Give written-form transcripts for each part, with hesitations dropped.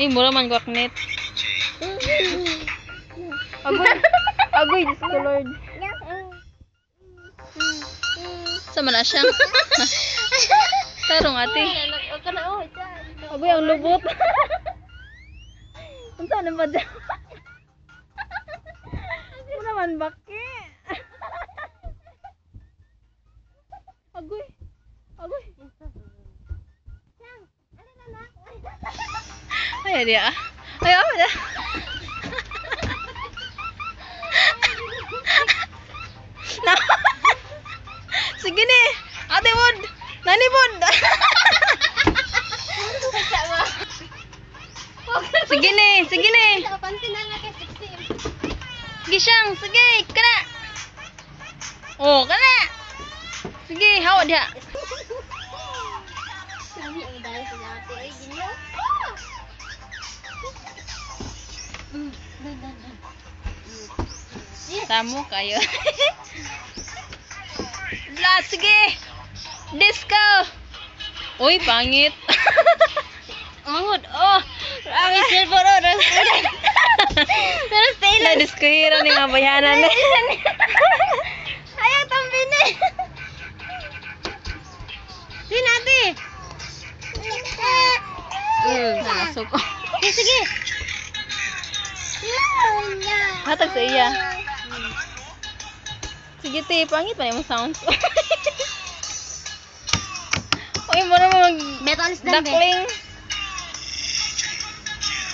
Mura man gwaknet. Agoy. Agoy, Diyos ko Lord. Sama na siya. Tarong ate. Agoy, ang lubot. Unsa naman dyan? Ano naman baki? Agoy. Agoy. Ay, dia. Ay, apa dah? Sige ni. Ate Bod. Nani Bod. Sige ni, sige ni. Sige siyang, sige, kana. Oh, kana. Sige, hawa dia. Tamu kayo. Lah, sige. Disco. Uy, pangit. Angod. Oh, ang cellphone oh, terus tayo na disco hero ni nga bayanan. Ayaw tambi ni. Di natin. Nalasok ko. Sige. Hatag sa iya. Sige te, pangit pa yung sounds. Uy, mo naman mag-duckling.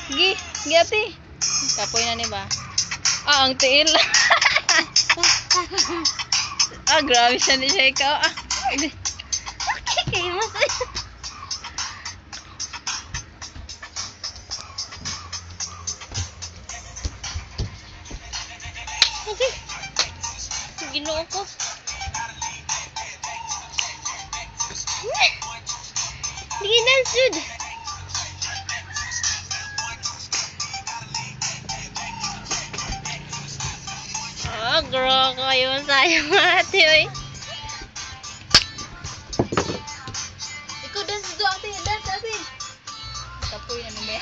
Sige, sige ate. Kapoy na ni ba? Ah, ang tiil. Ah, grabe siya ni siya ikaw. Ah, okay, mas. Okay. Ginoo ko. Hindi na sud. Ah, girl, kayo sayang ate, oy. Ikaw dance do ate, dance ate. Kapoy na ni.